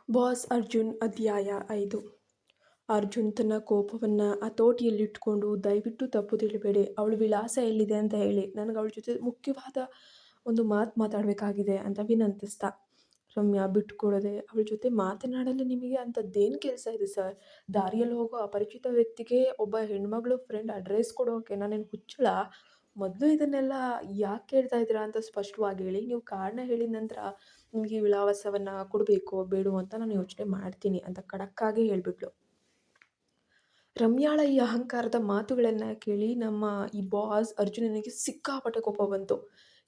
Boss Arjun ಅಧ್ಯಾಯ 5. ಅರ್ಜುನ್ ತನ್ನ ಕೋಪವನ್ನು ಹತೋಟಿಯಲ್ಲಿಟ್ಟುಕೊಂಡು, ದಯವಿಟ್ಟು ತಪ್ಪು ತಿಳಿಬೇಡಿ, ಅವಳ ವಿಳಾಸ ಎಲ್ಲಿದೆ ಅಂತ ಹೇಳಿ, ನನಗೆ ಅವಳ ಜೊತೆ ಮುಖ್ಯವಾದ ಒಂದು ಮಾತು ಮಾತಾಡಬೇಕಾಗಿದೆ ಅಂತ ವಿನಂತಿಸ್ತಾ. ರಮ್ಯಾ ಬಿಟ್ಕೊಡದೆ, ಅವಳ ಜೊತೆ ಮಾತನಾಡಲು ನಿಮಗೆ ಅಂಥದ್ದೇನು ಕೆಲಸ ಇದೆ ಸರ್? ದಾರಿಯಲ್ಲಿ ಹೋಗೋ ಅಪರಿಚಿತ ವ್ಯಕ್ತಿಗೆ ಒಬ್ಬ ಹೆಣ್ಮಗಳು ಫ್ರೆಂಡ್ ಅಡ್ರೆಸ್ ಕೊಡೋಕೆ ನಾನೇನು ಹುಚ್ಚಳ? ಮೊದಲು ಇದನ್ನೆಲ್ಲ ಯಾಕೆ ಕೇಳ್ತಾ ಇದ್ದೀರಾ ಅಂತ ಸ್ಪಷ್ಟವಾಗಿ ಹೇಳಿ. ನೀವು ಕಾರಣ ಹೇಳಿದ ನಂತರ ನಿಮಗೆ ವಿಳಾಸವನ್ನು ಕೊಡಬೇಕೋ ಬೇಡವೋ ಅಂತ ನಾನು ಯೋಚನೆ ಮಾಡ್ತೀನಿ ಅಂತ ಖಡಕ್ಕಾಗಿ ಹೇಳಿಬಿಟ್ಲು. ರಮ್ಯಾಳ ಈ ಅಹಂಕಾರದ ಮಾತುಗಳನ್ನು ಕೇಳಿ ನಮ್ಮ ಈ ಬಾಸ್ ಅರ್ಜುನನಿಗೆ ಸಿಕ್ಕಾಪಟ್ಟೆ ಕೋಪ ಬಂತು.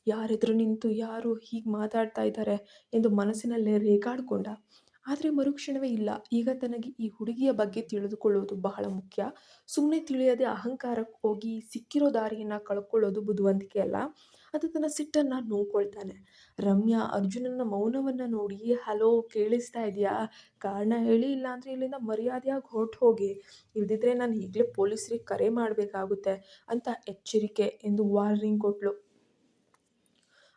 ಯಾರೆದುರು ನಿಂತು ಯಾರು ಹೀಗೆ ಮಾತಾಡ್ತಾ ಇದ್ದಾರೆ ಎಂದು ಮನಸ್ಸಿನಲ್ಲೇ ರೇಗಾಡಿಕೊಂಡ. ಆದರೆ ಮರುಕ್ಷಣವೇ ಇಲ್ಲ, ಈಗ ತನಗೆ ಈ ಹುಡುಗಿಯ ಬಗ್ಗೆ ತಿಳಿದುಕೊಳ್ಳುವುದು ಬಹಳ ಮುಖ್ಯ. ಸುಮ್ಮನೆ ತಿಳಿಯದೆ ಅಹಂಕಾರಕ್ಕೆ ಹೋಗಿ ಸಿಕ್ಕಿರೋ ದಾರಿಯನ್ನು ಕಳ್ಕೊಳ್ಳೋದು ಬುದ್ಧಿವಂತಿಕೆ ಅಲ್ಲ ಅಂತ ತನ್ನ ಸಿಟ್ಟನ್ನು ನೋಡ್ಕೊಳ್ತಾನೆ. ರಮ್ಯಾ ಅರ್ಜುನನ ಮೌನವನ್ನು ನೋಡಿ, ಹಲೋ ಕೇಳಿಸ್ತಾ ಇದೆಯಾ? ಕಾರಣ ಹೇಳಿ, ಇಲ್ಲಾಂದರೆ ಇಲ್ಲಿಂದ ಮರ್ಯಾದೆಯಾಗಿ ಹೊರಟು ಹೋಗಿ, ಇಲ್ದಿದ್ರೆ ನಾನು ಈಗಲೇ ಪೊಲೀಸರಿಗೆ ಕರೆ ಮಾಡಬೇಕಾಗುತ್ತೆ ಅಂತ ಎಚ್ಚರಿಕೆ ಎಂದು ವಾರ್ನಿಂಗ್ ಕೊಟ್ಲು.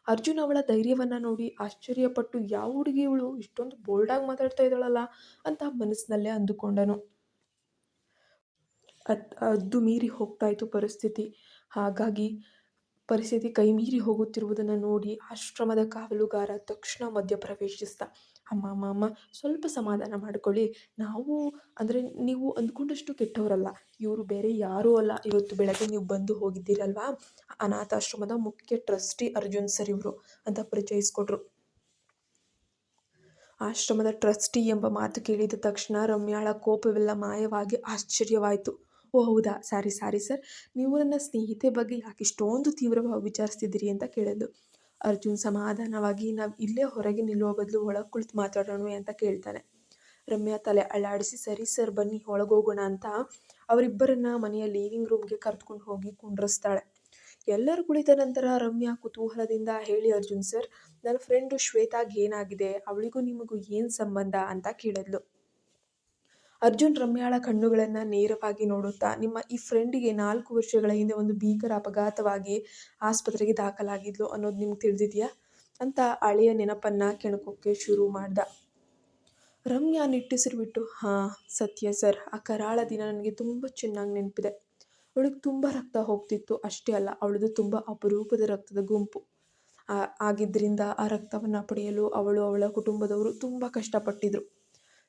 ಅರ್ಜುನ್ ಅವಳ ಧೈರ್ಯವನ್ನು ನೋಡಿ ಆಶ್ಚರ್ಯಪಟ್ಟು, ಯಾವ ಹುಡುಗಿ ಇವಳು ಇಷ್ಟೊಂದು ಬೋಲ್ಡಾಗಿ ಮಾತಾಡ್ತಾ ಇದ್ದಾಳಲ್ಲ ಅಂತ ಮನಸ್ಸಿನಲ್ಲೇ ಅಂದುಕೊಂಡನು. ಅದ್ದು ಮೀರಿ ಹೋಗ್ತಾ ಇತ್ತು ಪರಿಸ್ಥಿತಿ. ಹಾಗಾಗಿ ಪರಿಸ್ಥಿತಿ ಕೈ ಮೀರಿ ಹೋಗುತ್ತಿರುವುದನ್ನು ನೋಡಿ ಆಶ್ರಮದ ಕಾವಲುಗಾರ ತಕ್ಷಣ ಮಧ್ಯ ಪ್ರವೇಶಿಸ್ದ. ಅಮ್ಮ ಸ್ವಲ್ಪ ಸಮಾಧಾನ ಮಾಡಿಕೊಳ್ಳಿ, ನೀವು ಅಂದ್ಕೊಂಡಷ್ಟು ಕೆಟ್ಟವರಲ್ಲ, ಇವರು ಬೇರೆ ಯಾರೂ ಅಲ್ಲ. ಇವತ್ತು ಬೆಳಗ್ಗೆ ನೀವು ಬಂದು ಹೋಗಿದ್ದೀರಲ್ವಾ, ಅನಾಥಾಶ್ರಮದ ಮುಖ್ಯ ಟ್ರಸ್ಟಿ ಅರ್ಜುನ್ ಸರ್ ಇವರು ಅಂತ ಪರಿಚಯಿಸ್ಕೊಟ್ರು. ಆಶ್ರಮದ ಟ್ರಸ್ಟಿ ಎಂಬ ಮಾತು ಕೇಳಿದ ತಕ್ಷಣ ರಮ್ಯಾಳ ಕೋಪವೆಲ್ಲ ಮಾಯವಾಗಿ ಆಶ್ಚರ್ಯವಾಯಿತು. ಓ ಹೌದಾ, ಸಾರಿ ಸರ್, ನೀವು ನನ್ನ ಸ್ನೇಹಿತೆ ಬಗ್ಗೆ ಯಾಕೆ ಇಷ್ಟೊಂದು ತೀವ್ರವಾಗಿ ವಿಚಾರಿಸ್ತಿದ್ದೀರಿ ಅಂತ ಕೇಳಿದ್ಲು. ಅರ್ಜುನ್ ಸಮಾಧಾನವಾಗಿ, ನಾವು ಇಲ್ಲೇ ಹೊರಗೆ ನಿಲ್ಲುವ ಬದಲು ಒಳಗೆ ಕುಳಿತು ಮಾತಾಡೋಣ ಅಂತ ಕೇಳ್ತಾನೆ. ರಮ್ಯಾ ತಲೆ ಅಳ್ಳಾಡಿಸಿ, ಸರಿ ಸರ್ ಬನ್ನಿ ಒಳಗೋಗೋಣ ಅಂತ ಅವರಿಬ್ಬರನ್ನ ಮನೆಯ ಲಿವಿಂಗ್ ರೂಮ್ಗೆ ಕರೆದುಕೊಂಡು ಹೋಗಿ ಕುಂಡ್ರಿಸ್ತಾಳೆ. ಎಲ್ಲರೂ ಕುಳಿತ ನಂತರ ರಮ್ಯಾ ಕುತೂಹಲದಿಂದ, ಹೇಳಿ ಅರ್ಜುನ್ ಸರ್, ನನ್ನ ಫ್ರೆಂಡು ಶ್ವೇತಾಗ್ ಏನಾಗಿದೆ? ಅವಳಿಗೂ ನಿಮಗೂ ಏನು ಸಂಬಂಧ ಅಂತ ಕೇಳಿದ್ಲು. ಅರ್ಜುನ್ ರಮ್ಯಾಳ ಕಣ್ಣುಗಳನ್ನು ನೇರವಾಗಿ ನೋಡುತ್ತಾ, ನಿಮ್ಮ ಈ ಫ್ರೆಂಡಿಗೆ 4 ವರ್ಷಗಳ ಹಿಂದೆ ಒಂದು ಭೀಕರ ಅಪಘಾತವಾಗಿ ಆಸ್ಪತ್ರೆಗೆ ದಾಖಲಾಗಿದ್ಲು ಅನ್ನೋದು ನಿಮ್ಗೆ ತಿಳಿದಿದೆಯಾ ಅಂತ ಹಳೆಯ ನೆನಪನ್ನು ಕೆಣಕೋಕ್ಕೆ ಶುರು ಮಾಡ್ದ. ರಮ್ಯಾ ನಿಟ್ಟುಸಿರು ಬಿಟ್ಟು, ಹಾಂ ಸತ್ಯ ಸರ್, ಆ ಕರಾಳ ದಿನ ನನಗೆ ತುಂಬ ಚೆನ್ನಾಗಿ ನೆನಪಿದೆ. ಅವಳಿಗೆ ತುಂಬ ರಕ್ತ ಹೋಗ್ತಿತ್ತು. ಅಷ್ಟೇ ಅಲ್ಲ, ಅವಳದು ತುಂಬ ಅಪರೂಪದ ರಕ್ತದ ಗುಂಪು ಆಗಿದ್ದರಿಂದ ಆ ರಕ್ತವನ್ನು ಪಡೆಯಲು ಅವಳು ಅವಳ ಕುಟುಂಬದವರು ತುಂಬ ಕಷ್ಟಪಟ್ಟಿದ್ರು.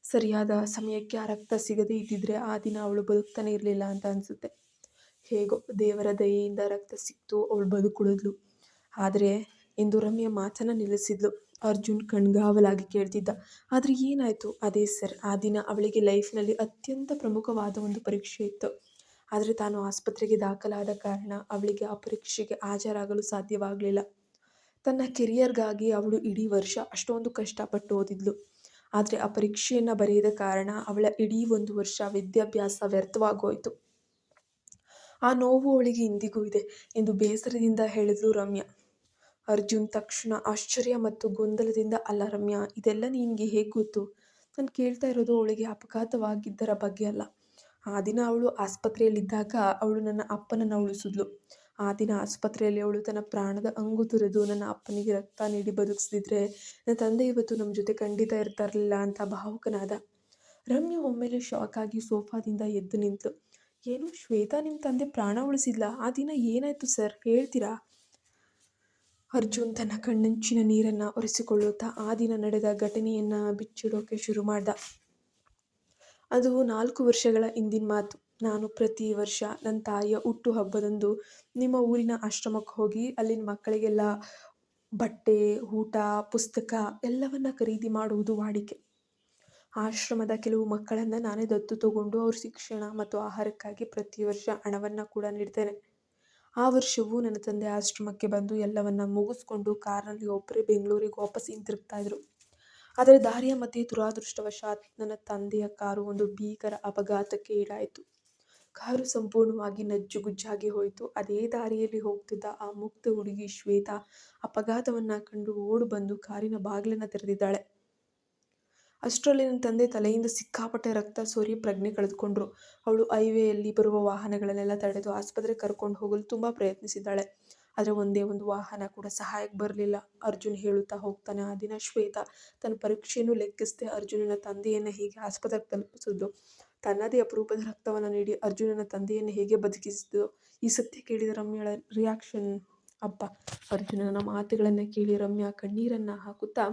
ಸರಿಯಾದ ಸಮಯಕ್ಕೆ ಆ ರಕ್ತ ಸಿಗದೇ ಇದ್ದಿದ್ರೆ ಆ ದಿನ ಅವಳು ಬದುಕ್ತಾನೆ ಇರಲಿಲ್ಲ ಅಂತ ಅನಿಸುತ್ತೆ. ಹೇಗೋ ದೇವರ ದಯೆಯಿಂದ ರಕ್ತ ಸಿಕ್ತು, ಅವಳು ಬದುಕುಳಿದ್ಲು. ಆದರೆ ಎಂದು ರಮ್ಯಾ ಮಾತನ್ನು ನಿಲ್ಲಿಸಿದ್ಲು. ಅರ್ಜುನ್ ಕಣ್ಗಾವಲಾಗಿ ಕೇಳ್ತಿದ್ದ. ಆದರೆ ಏನಾಯಿತು? ಅದೇ ಸರ್, ಆ ದಿನ ಅವಳಿಗೆ ಲೈಫ್ನಲ್ಲಿ ಅತ್ಯಂತ ಪ್ರಮುಖವಾದ ಒಂದು ಪರೀಕ್ಷೆ ಇತ್ತು. ಆದರೆ ತಾನು ಆಸ್ಪತ್ರೆಗೆ ದಾಖಲಾದ ಕಾರಣ ಅವಳಿಗೆ ಆ ಪರೀಕ್ಷೆಗೆ ಹಾಜರಾಗಲು ಸಾಧ್ಯವಾಗಲಿಲ್ಲ. ತನ್ನ ಕೆರಿಯರ್ಗಾಗಿ ಅವಳು ಇಡೀ ವರ್ಷ ಅಷ್ಟೊಂದು ಕಷ್ಟಪಟ್ಟು ಓದಿದ್ಲು. ಆದರೆ ಆ ಪರೀಕ್ಷೆಯನ್ನು ಬರೆಯದ ಕಾರಣ ಅವಳ ಇಡೀ 1 ವರ್ಷ ವಿದ್ಯಾಭ್ಯಾಸ ವ್ಯರ್ಥವಾಗೋಯಿತು. ಆ ನೋವು ಅವಳಿಗೆ ಇಂದಿಗೂ ಇದೆ ಎಂದು ಬೇಸರದಿಂದ ಹೇಳಿದ್ಲು ರಮ್ಯಾ. ಅರ್ಜುನ್ ತಕ್ಷಣ ಆಶ್ಚರ್ಯ ಮತ್ತು ಗೊಂದಲದಿಂದ, ಅಲ್ಲ ರಮ್ಯಾ, ಇದೆಲ್ಲ ನಿನಗೆ ಹೇಗೆ ಗೊತ್ತು? ನಾನು ಕೇಳ್ತಾ ಇರೋದು ಅವಳಿಗೆ ಅಪಘಾತವಾಗಿದ್ದರ ಬಗ್ಗೆ ಅಲ್ಲ. ಆ ದಿನ ಅವಳು ಆಸ್ಪತ್ರೆಯಲ್ಲಿದ್ದಾಗ ಅವಳು ನನ್ನ ಅಪ್ಪನನ್ನು ಉಳಿಸಿದ್ಲು. ಆ ದಿನ ಆಸ್ಪತ್ರೆಯಲ್ಲಿ ಅವಳು ತನ್ನ ಪ್ರಾಣದ ಹಂಗು ತೊರೆದು ನನ್ನ ಅಪ್ಪನಿಗೆ ರಕ್ತ ನೀಡಿ ಬದುಕಿಸಿದ್ರೆ ನನ್ನ ತಂದೆ ಇವತ್ತು ನಮ್ಮ ಜೊತೆ ಖಂಡಿತ ಇರ್ತಾ ಇರಲಿಲ್ಲ ಅಂತ ಭಾವುಕನಾದ. ರಮ್ಯಾ ಒಮ್ಮೆಲೆ ಶಾಕ್ ಆಗಿ ಸೋಫಾದಿಂದ ಎದ್ದು ನಿಂತಳು. ಏನು, ಶ್ವೇತಾ ನಿಮ್ಮ ತಂದೆ ಪ್ರಾಣ ಉಳಿಸಿದ್ಲ? ಆ ದಿನ ಏನಾಯಿತು ಸರ್, ಹೇಳ್ತೀರಾ? ಅರ್ಜುನ್ ತನ್ನ ಕಣ್ಣಂಚಿನ ನೀರನ್ನು ಒರೆಸಿಕೊಳ್ಳುತ್ತಾ ಆ ದಿನ ನಡೆದ ಘಟನೆಯನ್ನು ಬಿಚ್ಚಿಡೋಕೆ ಶುರು ಮಾಡ್ದ. ಅದು 4 ವರ್ಷಗಳ ಹಿಂದಿನ ಮಾತು. ನಾನು ಪ್ರತಿ ವರ್ಷ ನನ್ನ ತಾಯಿಯ ಹುಟ್ಟು ಹಬ್ಬದಂದು ನಿಮ್ಮ ಊರಿನ ಆಶ್ರಮಕ್ಕೆ ಹೋಗಿ ಅಲ್ಲಿನ ಮಕ್ಕಳಿಗೆಲ್ಲ ಬಟ್ಟೆ, ಊಟ, ಪುಸ್ತಕ ಎಲ್ಲವನ್ನ ಖರೀದಿ ಮಾಡುವುದು ವಾಡಿಕೆ. ಆಶ್ರಮದ ಕೆಲವು ಮಕ್ಕಳನ್ನು ನಾನೇ ದತ್ತು ತಗೊಂಡು ಅವ್ರ ಶಿಕ್ಷಣ ಮತ್ತು ಆಹಾರಕ್ಕಾಗಿ ಪ್ರತಿ ವರ್ಷ ಹಣವನ್ನು ಕೂಡ ನೀಡ್ತೇನೆ. ಆ ವರ್ಷವೂ ನನ್ನ ತಂದೆ ಆಶ್ರಮಕ್ಕೆ ಬಂದು ಎಲ್ಲವನ್ನ ಮುಗಿಸ್ಕೊಂಡು ಕಾರಿನಲ್ಲಿ ಒಬ್ಬರೇ ಬೆಂಗಳೂರಿಗೆ ವಾಪಸ್ ಹಿಂತಿರುಗ್ತಾಯಿದ್ರು. ಆದರೆ ದಾರಿಯ ಮಧ್ಯೆ ದುರಾದೃಷ್ಟವಶಾತ್ ನನ್ನ ತಂದೆಯ ಕಾರು ಒಂದು ಭೀಕರ ಅಪಘಾತಕ್ಕೆ ಈಡಾಯಿತು. ಕಾರು ಸಂಪೂರ್ಣವಾಗಿ ನಜ್ಜುಗುಜ್ಜಾಗಿ ಹೋಯಿತು. ಅದೇ ದಾರಿಯಲ್ಲಿ ಹೋಗ್ತಿದ್ದ ಆ ಮುಗ್ಧ ಹುಡುಗಿ ಶ್ವೇತಾ ಅಪಘಾತವನ್ನು ಕಂಡು ಓಡು ಬಂದು ಕಾರಿನ ಬಾಗಿಲನ್ನು ತೆರೆದಿದ್ದಾಳೆ. ಅಷ್ಟರಲ್ಲಿ ನನ್ನ ತಂದೆ ತಲೆಯಿಂದ ಸಿಕ್ಕಾಪಟ್ಟೆ ರಕ್ತ ಸೋರಿ ಪ್ರಜ್ಞೆ ಕಳೆದುಕೊಂಡ್ರು. ಅವಳು ಹೈವೇಯಲ್ಲಿ ಬರುವ ವಾಹನಗಳನ್ನೆಲ್ಲ ತಡೆದು ಆಸ್ಪತ್ರೆಗೆ ಕರ್ಕೊಂಡು ಹೋಗಲು ತುಂಬ ಪ್ರಯತ್ನಿಸಿದ್ದಾಳೆ. ಆದರೆ ಒಂದೇ ಒಂದು ವಾಹನ ಕೂಡ ಸಹಾಯಕ್ಕೆ ಬರಲಿಲ್ಲ. ಅರ್ಜುನ್ ಹೇಳುತ್ತಾ ಹೋಗ್ತಾನೆ, ಆ ದಿನ ಶ್ವೇತಾ ತನ್ನ ಪರೀಕ್ಷೆಯನ್ನು ಲೆಕ್ಕಿಸದೆ ಅರ್ಜುನನ ತಂದೆಯನ್ನು ಹೇಗೆ ಆಸ್ಪತ್ರೆಗೆ ತಲುಪಿಸಿದ್ದು, ತನ್ನದೇ ಅಪರೂಪದ ರಕ್ತವನ್ನು ನೀಡಿ ಅರ್ಜುನನ ತಂದೆಯನ್ನು ಹೇಗೆ ಬದುಕಿಸಿದ್ದು. ಈ ಸತ್ಯ ಕೇಳಿದ ರಮ್ಯಾಳ ರಿಯಾಕ್ಷನ್ ಅಬ್ಬಾ! ಅರ್ಜುನನ ಮಾತುಗಳನ್ನು ಕೇಳಿ ರಮ್ಯಾ ಕಣ್ಣೀರನ್ನು ಹಾಕುತ್ತಾ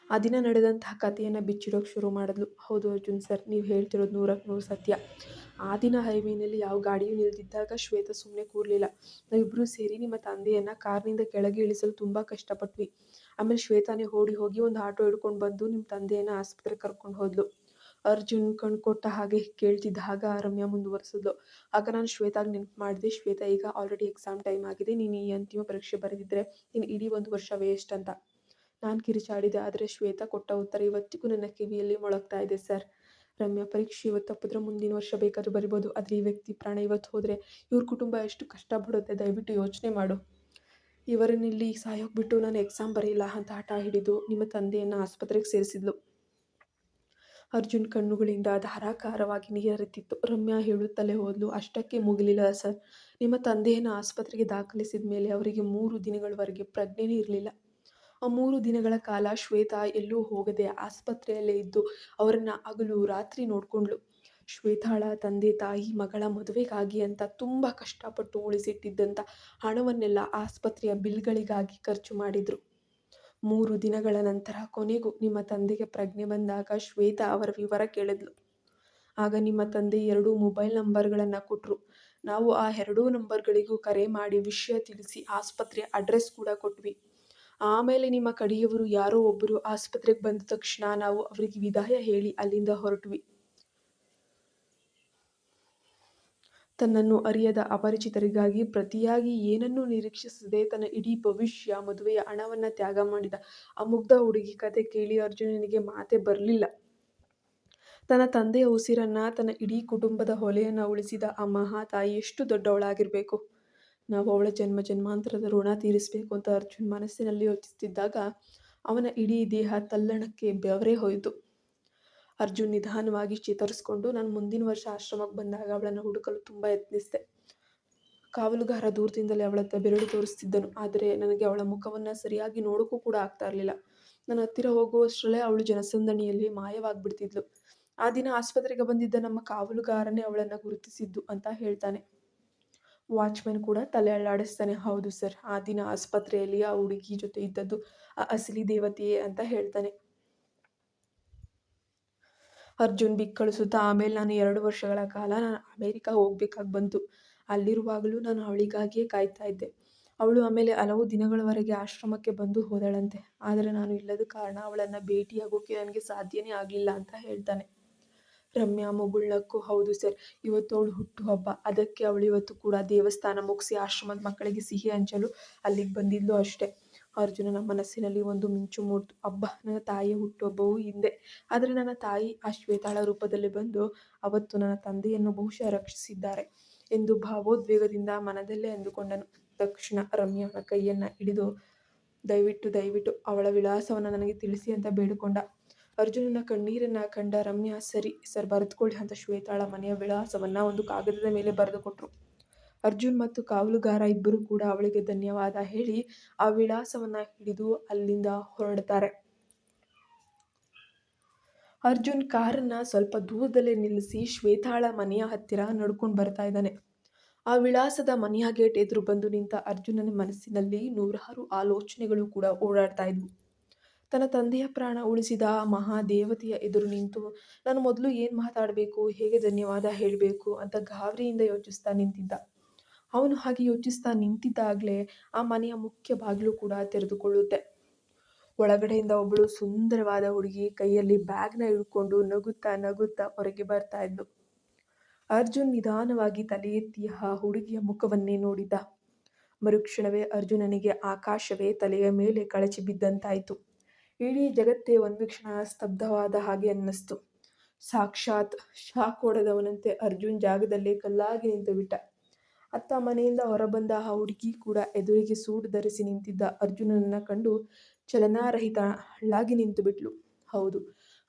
ಆ ದಿನ ನಡೆದಂತಹ ಕಥೆಯನ್ನು ಬಿಚ್ಚಿಡೋಕೆ ಶುರು ಮಾಡಿದ್ಲು. ಹೌದು ಅರ್ಜುನ್ ಸರ್, ನೀವು ಹೇಳ್ತಿರೋದು 100ಕ್ಕೆ 100 ಸತ್ಯ. ಆ ದಿನ ಹೈವೇನಲ್ಲಿ ಯಾವ ಗಾಡಿಯೂ ನಿಲ್ದಿದ್ದಾಗ ಶ್ವೇತಾ ಸುಮ್ಮನೆ ಕೂರಲಿಲ್ಲ. ನಾವಿಬ್ಬರೂ ಸೇರಿ ನಿಮ್ಮ ತಂದೆಯನ್ನು ಕಾರ್ನಿಂದ ಕೆಳಗೆ ಇಳಿಸಲು ತುಂಬ ಕಷ್ಟಪಟ್ವಿ. ಆಮೇಲೆ ಶ್ವೇತಾನೇ ಓಡಿ ಹೋಗಿ ಒಂದು ಆಟೋ ಹಿಡ್ಕೊಂಡು ಬಂದು ನಿಮ್ಮ ತಂದೆಯನ್ನು ಆಸ್ಪತ್ರೆಗೆ ಕರ್ಕೊಂಡು ಹೋದ್ಲು. ಅರ್ಜುನ್ ಕಣ್ ಕೊಟ್ಟ ಹಾಗೆ ಕೇಳ್ತಿದ್ದಾಗ ರಮ್ಯಾ ಮುಂದುವರಿಸಿದ್ಲು. ಆಗ ನಾನು ಶ್ವೇತಾಗೆ ನೆನಪು ಮಾಡಿದೆ, ಶ್ವೇತಾ ಈಗ ಆಲ್ರೆಡಿ ಎಕ್ಸಾಮ್ ಟೈಮ್ ಆಗಿದೆ, ನೀನು ಈ ಅಂತಿಮ ಪರೀಕ್ಷೆ ಬರೆದಿದ್ದರೆ ನೀನು ಇಡೀ 1 ವರ್ಷ ವೇಸ್ಟ್ ಅಂತ. ನಾನು ಕಿರುಚಾಡಿದೆ. ಆದರೆ ಶ್ವೇತಾ ಕೊಟ್ಟ ಉತ್ತರ ಇವತ್ತಿಗೂ ನನ್ನ ಕಿವಿಯಲ್ಲಿ ಮೊಳಗ್ತಾ ಇದೆ ಸರ್. ರಮ್ಯಾ, ಪರೀಕ್ಷೆ ಇವತ್ತು ತಪ್ಪಿದ್ರೆ ಮುಂದಿನ ವರ್ಷ ಬೇಕಾದ್ರೂ ಬರಿಬೋದು, ಆದರೆ ಈ ವ್ಯಕ್ತಿ ಪ್ರಾಣ ಇವತ್ತು ಹೋದರೆ ಇವ್ರ ಕುಟುಂಬ ಎಷ್ಟು ಕಷ್ಟಪಡುತ್ತೆ, ದಯವಿಟ್ಟು ಯೋಚನೆ ಮಾಡು. ಇವರನ್ನಿಲ್ಲಿ ಸಾಯೋಕೆ ಬಿಟ್ಟು ನಾನು ಎಕ್ಸಾಮ್ ಬರೆಯಿಲ್ಲ ಅಂತ ಹಠ ಹಿಡಿದು ನಿಮ್ಮ ತಂದೆಯನ್ನು ಆಸ್ಪತ್ರೆಗೆ ಸೇರಿಸಿದ್ಲು. ಅರ್ಜುನ್ ಕಣ್ಣುಗಳಿಂದ ಧಾರಾಕಾರವಾಗಿ ನೀರರಿತಿತ್ತು. ರಮ್ಯಾ ಹೇಳುತ್ತಲೇ ಹೋದ್ಲು, ಅಷ್ಟಕ್ಕೆ ಮುಗಿಲಿಲ್ಲ ಸರ್. ನಿಮ್ಮ ತಂದೆಯನ್ನು ಆಸ್ಪತ್ರೆಗೆ ದಾಖಲಿಸಿದ ಮೇಲೆ ಅವರಿಗೆ 3 ದಿನಗಳವರೆಗೆ ಪ್ರಜ್ಞೆನೇ ಇರಲಿಲ್ಲ. ಆ 3 ದಿನಗಳ ಕಾಲ ಶ್ವೇತಾ ಎಲ್ಲೂ ಹೋಗದೆ ಆಸ್ಪತ್ರೆಯಲ್ಲೇ ಇದ್ದು ಅವರನ್ನು ಹಗಲು ರಾತ್ರಿ ನೋಡ್ಕೊಂಡ್ಳು. ಶ್ವೇತಾಳ ತಂದೆ ತಾಯಿ ಮಗಳ ಮದುವೆಗಾಗಿ ಅಂತ ತುಂಬ ಕಷ್ಟಪಟ್ಟು ಉಳಿಸಿಟ್ಟಿದ್ದಂಥ ಹಣವನ್ನೆಲ್ಲ ಆಸ್ಪತ್ರೆಯ ಬಿಲ್ಗಳಿಗಾಗಿ ಖರ್ಚು ಮಾಡಿದ್ರು. 3 ದಿನಗಳ ನಂತರ ಕೊನೆಗೂ ನಿಮ್ಮ ತಂದೆಗೆ ಪ್ರಜ್ಞೆ ಬಂದಾಗ ಶ್ವೇತಾ ಅವರ ವಿವರ ಕೇಳಿದ್ಲು. ಆಗ ನಿಮ್ಮ ತಂದೆ 2 ಮೊಬೈಲ್ ನಂಬರ್ಗಳನ್ನು ಕೊಟ್ಟರು. ನಾವು ಆ 2 ನಂಬರ್ಗಳಿಗೂ ಕರೆ ಮಾಡಿ ವಿಷಯ ತಿಳಿಸಿ ಆಸ್ಪತ್ರೆ ಅಡ್ರೆಸ್ ಕೂಡ ಕೊಟ್ವಿ. ಆಮೇಲೆ ನಿಮ್ಮ ಕಡೆಯವರು ಯಾರೋ ಒಬ್ಬರು ಆಸ್ಪತ್ರೆಗೆ ಬಂದ ತಕ್ಷಣ ನಾವು ಅವರಿಗೆ ವಿದಾಯ ಹೇಳಿ ಅಲ್ಲಿಂದ ಹೊರಟ್ವಿ. ತನ್ನನ್ನು ಅರಿಯದ ಅಪರಿಚಿತರಿಗಾಗಿ ಪ್ರತಿಯಾಗಿ ಏನನ್ನೂ ನಿರೀಕ್ಷಿಸದೆ ತನ್ನ ಇಡೀ ಭವಿಷ್ಯ, ಮದುವೆಯ ಹಣವನ್ನು ತ್ಯಾಗ ಮಾಡಿದ ಆ ಮುಗ್ಧ ಹುಡುಗಿ ಕತೆ ಕೇಳಿ ಅರ್ಜುನನಿಗೆ ಮಾತೇ ಬರಲಿಲ್ಲ. ತನ್ನ ತಂದೆಯ ಉಸಿರನ್ನು, ತನ್ನ ಇಡೀ ಕುಟುಂಬದ ಹೊಲೆಯನ್ನು ಉಳಿಸಿದ ಆ ಮಹಾತಾಯಿ ಎಷ್ಟು ದೊಡ್ಡವಳಾಗಿರಬೇಕು. ನಾವು ಅವಳ ಜನ್ಮ ಜನ್ಮಾಂತರದ ಋಣ ತೀರಿಸಬೇಕು ಅಂತ ಅರ್ಜುನ್ ಮನಸ್ಸಿನಲ್ಲಿ ಯೋಚಿಸುತ್ತಿದ್ದಾಗ ಅವನ ಇಡೀ ದೇಹ ತಲ್ಲಣಕ್ಕೆ ಬೆವರೇ ಹೋಯಿತು. ಅರ್ಜುನ್ ನಿಧಾನವಾಗಿ ಚೇತರಿಸ್ಕೊಂಡು, ನಾನು ಮುಂದಿನ ವರ್ಷ ಆಶ್ರಮಕ್ಕೆ ಬಂದಾಗ ಅವಳನ್ನು ಹುಡುಕಲು ತುಂಬ ಯತ್ನಿಸಿದೆ. ಕಾವಲುಗಾರ ದೂರದಿಂದಲೇ ಅವಳತ್ತ ಬೆರಳು ತೋರಿಸ್ತಿದ್ದನು, ಆದರೆ ನನಗೆ ಅವಳ ಮುಖವನ್ನು ಸರಿಯಾಗಿ ನೋಡೋಕ್ಕೂ ಕೂಡ ಆಗ್ತಾ ಇರಲಿಲ್ಲ. ನನ್ನ ಹತ್ತಿರ ಹೋಗುವಷ್ಟರಲ್ಲೇ ಅವಳು ಜನಸಂದಣಿಯಲ್ಲಿ ಮಾಯವಾಗಿಬಿಡ್ತಿದ್ಲು. ಆ ದಿನ ಆಸ್ಪತ್ರೆಗೆ ಬಂದಿದ್ದ ನಮ್ಮ ಕಾವಲುಗಾರನೇ ಅವಳನ್ನು ಗುರುತಿಸಿದ್ದು ಅಂತ ಹೇಳ್ತಾನೆ. ವಾಚ್ಮನ್ ಕೂಡ ತಲೆ ಅಲ್ಲಾಡಿಸ್ತಾನೆ. ಹೌದು ಸರ್, ಆ ದಿನ ಆಸ್ಪತ್ರೆಯಲ್ಲಿ ಆ ಹುಡುಗಿ ಜೊತೆ ಇದ್ದದ್ದು ಆ ಅಸಲಿ ದೇವತೆಯೇ ಅಂತ ಹೇಳ್ತಾನೆ. ಅರ್ಜುನ್ ಬಿಕ್ಕಳಿಸುತ್ತಾ, ಆಮೇಲೆ ನಾನು 2 ವರ್ಷಗಳ ಕಾಲ ನಾನು ಅಮೇರಿಕಾ ಹೋಗ್ಬೇಕಾಗಿ ಬಂತು. ಅಲ್ಲಿರುವಾಗಲೂ ನಾನು ಅವಳಿಗಾಗಿಯೇ ಕಾಯ್ತಾ ಇದ್ದೆ. ಅವಳು ಆಮೇಲೆ ಹಲವು ದಿನಗಳವರೆಗೆ ಆಶ್ರಮಕ್ಕೆ ಬಂದು ಹೋದಳಂತೆ. ಆದರೆ ನಾನು ಇಲ್ಲದ ಕಾರಣ ಅವಳನ್ನು ಭೇಟಿಯಾಗೋಕ್ಕೆ ನನಗೆ ಸಾಧ್ಯನೇ ಆಗಲಿಲ್ಲ ಅಂತ ಹೇಳ್ತಾನೆ. ರಮ್ಯಾ ಮುಗುಳ್ನಕ್ಕು, ಹೌದು ಸರ್, ಇವತ್ತು ಅವಳು ಹುಟ್ಟುಹಬ್ಬ, ಅದಕ್ಕೆ ಅವಳು ಇವತ್ತು ಕೂಡ ದೇವಸ್ಥಾನ ಮುಗಿಸಿ ಆಶ್ರಮದ ಮಕ್ಕಳಿಗೆ ಸಿಹಿ ಹಂಚಲು ಅಲ್ಲಿಗೆ ಬಂದಿದ್ಲು ಅಷ್ಟೇ. ಅರ್ಜುನನ ಮನಸ್ಸಿನಲ್ಲಿ ಒಂದು ಮಿಂಚು ಮೂಡ್ತು. ಅಬ್ಬಾ, ನನ್ನ ತಾಯಿಯ ಹುಟ್ಟುಹಬ್ಬವೂ ಹಿಂದೆ, ಆದರೆ ನನ್ನ ತಾಯಿ ಆ ಶ್ವೇತಾಳ ರೂಪದಲ್ಲಿ ಬಂದು ಅವತ್ತು ನನ್ನ ತಂದೆಯನ್ನು ಬಹುಶಃ ರಕ್ಷಿಸಿದ್ದಾರೆ ಎಂದು ಭಾವೋದ್ವೇಗದಿಂದ ಮನದಲ್ಲೇ ಅಂದುಕೊಂಡನು. ತಕ್ಷಣ ರಮ್ಯಾಳ ಕೈಯನ್ನು ಹಿಡಿದು ದಯವಿಟ್ಟು ಅವಳ ವಿಳಾಸವನ್ನು ನನಗೆ ತಿಳಿಸಿ ಅಂತ ಬೇಡಿಕೊಂಡ. ಅರ್ಜುನನ ಕಣ್ಣೀರನ್ನು ಕಂಡ ರಮ್ಯಾ, ಸರಿ ಸರ್, ಬರೆದುಕೊಳ್ಳಿ ಅಂತ ಶ್ವೇತಾಳ ಮನೆಯ ವಿಳಾಸವನ್ನು ಒಂದು ಕಾಗದದ ಮೇಲೆ ಬರೆದು ಕೊಟ್ಟರು. ಅರ್ಜುನ್ ಮತ್ತು ಕಾವಲುಗಾರ ಇಬ್ಬರು ಕೂಡ ಅವಳಿಗೆ ಧನ್ಯವಾದ ಹೇಳಿ ಆ ವಿಳಾಸವನ್ನು ಹಿಡಿದು ಅಲ್ಲಿಂದ ಹೊರಡ್ತಾರೆ. ಅರ್ಜುನ್ ಕಾರನ್ನು ಸ್ವಲ್ಪ ದೂರದಲ್ಲೇ ನಿಲ್ಲಿಸಿ ಶ್ವೇತಾಳ ಮನೆಯ ಹತ್ತಿರ ನಡ್ಕೊಂಡು ಬರ್ತಾ ಇದ್ದಾನೆ. ಆ ವಿಳಾಸದ ಮನೆಯ ಗೇಟ್ ಎದುರು ಬಂದು ನಿಂತ ಅರ್ಜುನನ ಮನಸ್ಸಿನಲ್ಲಿ 100 ಆಲೋಚನೆಗಳು ಕೂಡ ಓಡಾಡ್ತಾ ಇದ್ವು. ತನ್ನ ತಂದೆಯ ಪ್ರಾಣ ಉಳಿಸಿದ ಆ ಮಹಾದೇವತೆಯ ಎದುರು ನಿಂತು ನಾನು ಮೊದಲು ಏನು ಮಾತಾಡಬೇಕು, ಹೇಗೆ ಧನ್ಯವಾದ ಹೇಳಬೇಕು ಅಂತ ಗಾಬರಿಯಿಂದ ಯೋಚಿಸ್ತಾ ನಿಂತಿದ್ದ. ಅವನು ಹಾಗೆ ಯೋಚಿಸ್ತಾ ನಿಂತಿದ್ದಾಗಲೇ ಆ ಮನೆಯ ಮುಖ್ಯ ಬಾಗಿಲು ಕೂಡ ತೆರೆದುಕೊಳ್ಳುತ್ತೆ. ಒಳಗಡೆಯಿಂದ ಒಬ್ಬಳು ಸುಂದರವಾದ ಹುಡುಗಿ ಕೈಯಲ್ಲಿ ಬ್ಯಾಗ್ನ ಹಿಡ್ಕೊಂಡು ನಗುತ್ತಾ ಹೊರಗೆ ಬರ್ತಾ ಇದ್ಲು. ಅರ್ಜುನ್ ನಿಧಾನವಾಗಿ ತಲೆ ಎತ್ತಿ ಆ ಹುಡುಗಿಯ ಮುಖವನ್ನೇ ನೋಡಿದ. ಮರುಕ್ಷಣವೇ ಅರ್ಜುನನಿಗೆ ಆಕಾಶವೇ ತಲೆಯ ಮೇಲೆ ಕಳಚಿ ಬಿದ್ದಂತಾಯಿತು. ಇಡೀ ಜಗತ್ತೇ ಒಂದು ಕ್ಷಣ ಸ್ತಬ್ಧವಾದ ಹಾಗೆ ಅನ್ನಿಸ್ತು. ಸಾಕ್ಷಾತ್ ಶಾಕ್ ಹೊಡೆದವನಂತೆ ಅರ್ಜುನ್ ಜಾಗದಲ್ಲೇ ಕಲ್ಲಾಗಿ ನಿಂತು ಬಿಟ್ಟ. ಅತ್ತ ಮನೆಯಿಂದ ಹೊರಬಂದ ಆ ಹುಡುಗಿ ಕೂಡ ಎದುರಿಗೆ ಸೂಟ್ ಧರಿಸಿ ನಿಂತಿದ್ದ ಅರ್ಜುನನನ್ನು ಕಂಡು ಚಲನಾರಹಿತಳಾಗಿ ನಿಂತು ಬಿಟ್ಲು. ಹೌದು,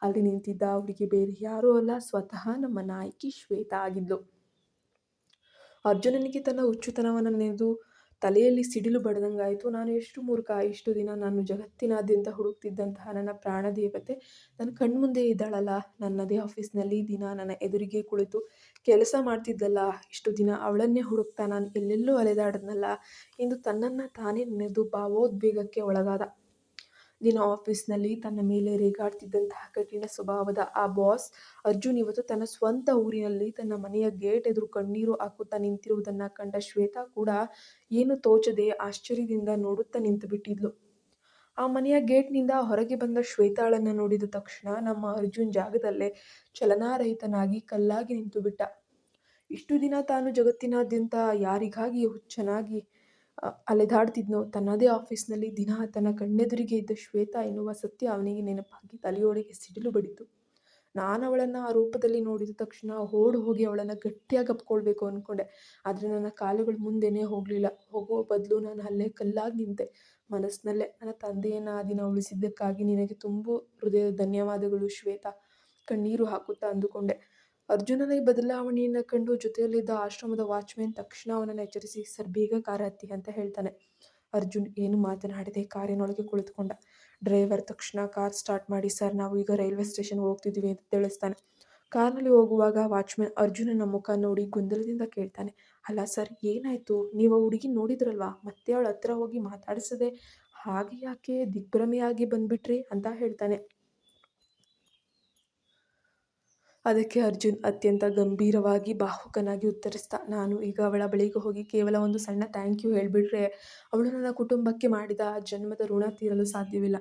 ಅಲ್ಲಿ ನಿಂತಿದ್ದ ಆ ಹುಡುಗಿ ಬೇರೆ ಯಾರೂ ಅಲ್ಲ, ಸ್ವತಃ ನಮ್ಮ ನಾಯಕಿ ಶ್ವೇತಾ ಆಗಿದ್ಲು. ಅರ್ಜುನನಿಗೆ ತನ್ನ ಹುಚ್ಚುತನವನ್ನು ನೆನೆದು ತಲೆಯಲ್ಲಿ ಸಿಡಿಲು ಬಡ್ದಂಗಾಯಿತು. ನಾನು ಎಷ್ಟು ಮೂರ್ಖ! ಇಷ್ಟು ದಿನ ನಾನು ಜಗತ್ತಿನಾದ್ಯಂತ ಹುಡುಕ್ತಿದ್ದಂತಹ ನನ್ನ ಪ್ರಾಣದೇವತೆ ನನ್ನ ಕಣ್ಮುಂದೆ ಇದ್ದಾಳಲ್ಲ, ನನ್ನದೇ ಆಫೀಸ್ನಲ್ಲಿ ದಿನ ನನ್ನ ಎದುರಿಗೆ ಕುಳಿತು ಕೆಲಸ ಮಾಡ್ತಿದ್ದಲ್ಲ, ಇಷ್ಟು ದಿನ ಅವಳನ್ನೇ ಹುಡುಕ್ತಾ ನಾನು ಎಲ್ಲೆಲ್ಲೋ ಅಲೆದಾಡಿದ್ನಲ್ಲ ಎಂದು ತನ್ನನ್ನು ತಾನೇ ನೆನೆದು ಭಾವೋದ್ವೇಗಕ್ಕೆ ಒಳಗಾದ. ದಿನ ಆಫೀಸ್ನಲ್ಲಿ ತನ್ನ ಮೇಲೆ ರೇಗಾಡ್ತಿದ್ದಂತಹ ಕಠಿಣ ಸ್ವಭಾವದ ಆ ಬಾಸ್ ಅರ್ಜುನ್ ಇವತ್ತು ತನ್ನ ಸ್ವಂತ ಊರಿನಲ್ಲಿ ತನ್ನ ಮನೆಯ ಗೇಟ್ ಎದುರು ಕಣ್ಣೀರು ಹಾಕುತ್ತಾ ನಿಂತಿರುವುದನ್ನು ಕಂಡ ಶ್ವೇತಾ ಕೂಡ ಏನು ತೋಚದೆ ಆಶ್ಚರ್ಯದಿಂದ ನೋಡುತ್ತಾ ನಿಂತು ಬಿಟ್ಟಿದ್ಲು. ಆ ಮನೆಯ ಗೇಟ್ನಿಂದ ಹೊರಗೆ ಬಂದ ಶ್ವೇತಾಳನ್ನು ನೋಡಿದ ತಕ್ಷಣ ನಮ್ಮ ಅರ್ಜುನ್ ಜಾಗದಲ್ಲೇ ಚಲನಾರಹಿತನಾಗಿ ಕಲ್ಲಾಗಿ ನಿಂತು ಬಿಟ್ಟ. ಇಷ್ಟು ದಿನ ತಾನು ಜಗತ್ತಿನಾದ್ಯಂತ ಯಾರಿಗಾಗಿ ಹುಚ್ಚನಾಗಿ ಅಲೆದಾಡ್ತಿದ್ನೋ, ತನ್ನದೇ ಆಫೀಸ್ನಲ್ಲಿ ದಿನ ತನ್ನ ಕಣ್ಣೆದುರಿಗೆ ಇದ್ದ ಶ್ವೇತಾ ಎನ್ನುವ ಸತ್ಯ ಅವನಿಗೆ ನೆನಪಾಗಿ ತಲೆಯೊಳಗೆ ಸಿಡಿಲು ಬಡಿತು. ನಾನು ಅವಳನ್ನು ಆ ರೂಪದಲ್ಲಿ ನೋಡಿದ ತಕ್ಷಣ ಓಡಿ ಹೋಗಿ ಅವಳನ್ನು ಗಟ್ಟಿಯಾಗಿ ಅಪ್ಕೊಳ್ಬೇಕು ಅಂದ್ಕೊಂಡೆ. ಆದರೆ ನನ್ನ ಕಾಲುಗಳು ಮುಂದೆನೇ ಹೋಗಲಿಲ್ಲ. ಹೋಗುವ ಬದಲು ನಾನು ಅಲ್ಲೇ ಕಲ್ಲಾಗಿ ನಿಂತೆ. ಮನಸ್ಸಿನಲ್ಲೇ ನನ್ನ ತಂದೆಯನ್ನು ಆ ದಿನ ಉಳಿಸಿದ್ದಕ್ಕಾಗಿ ನಿನಗೆ ತುಂಬು ಹೃದಯದ ಧನ್ಯವಾದಗಳು ಶ್ವೇತಾ, ಕಣ್ಣೀರು ಹಾಕುತ್ತಾ ಅಂದುಕೊಂಡೆ. ಅರ್ಜುನನ ಈ ಬದಲಾವಣೆಯನ್ನು ಕಂಡು ಜೊತೆಯಲ್ಲಿದ್ದ ಆಶ್ರಮದ ವಾಚ್ಮ್ಯಾನ್ ತಕ್ಷಣ ಅವನನ್ನು ಎಚ್ಚರಿಸಿ, ಸರ್ ಬೇಗ ಕಾರ್ ಹತ್ತಿ ಅಂತ ಹೇಳ್ತಾನೆ. ಅರ್ಜುನ್ ಏನು ಮಾತನಾಡದೆ ಕಾರಿನೊಳಗೆ ಕುಳಿತುಕೊಂಡ. ಡ್ರೈವರ್ ತಕ್ಷಣ ಕಾರ್ ಸ್ಟಾರ್ಟ್ ಮಾಡಿ, ಸರ್ ನಾವು ಈಗ ರೈಲ್ವೆ ಸ್ಟೇಷನ್ಗೆ ಹೋಗ್ತಿದ್ದೀವಿ ಅಂತ ತಿಳಿಸ್ತಾನೆ. ಕಾರ್ನಲ್ಲಿ ಹೋಗುವಾಗ ವಾಚ್ಮ್ಯಾನ್ ಅರ್ಜುನನ ಮುಖ ನೋಡಿ ಗೊಂದಲದಿಂದ ಕೇಳ್ತಾನೆ, ಅಲ್ಲ ಸರ್ ಏನಾಯಿತು? ನೀವು ಆ ಹುಡುಗಿ ನೋಡಿದ್ರಲ್ವಾ? ಮತ್ತೆ ಅವಳ ಹತ್ರ ಹೋಗಿ ಮಾತಾಡಿಸದೆ ಹಾಗೆ ಯಾಕೆ ದಿಗ್ಭ್ರಮೆಯಾಗಿ ಬಂದ್ಬಿಟ್ರಿ ಅಂತ ಹೇಳ್ತಾನೆ. ಅದಕ್ಕೆ ಅರ್ಜುನ್ ಅತ್ಯಂತ ಗಂಭೀರವಾಗಿ ಭಾವುಕನಾಗಿ ಉತ್ತರಿಸ್ತಾ, ನಾನು ಈಗ ಅವಳ ಬಳಿಗೆ ಹೋಗಿ ಕೇವಲ ಒಂದು ಸಣ್ಣ ಥ್ಯಾಂಕ್ ಯು ಹೇಳಿಬಿಟ್ರೆ ಅವಳು ನನ್ನ ಕುಟುಂಬಕ್ಕೆ ಮಾಡಿದ ಆ ಜನ್ಮದ ಋಣ ತೀರಲು ಸಾಧ್ಯವಿಲ್ಲ.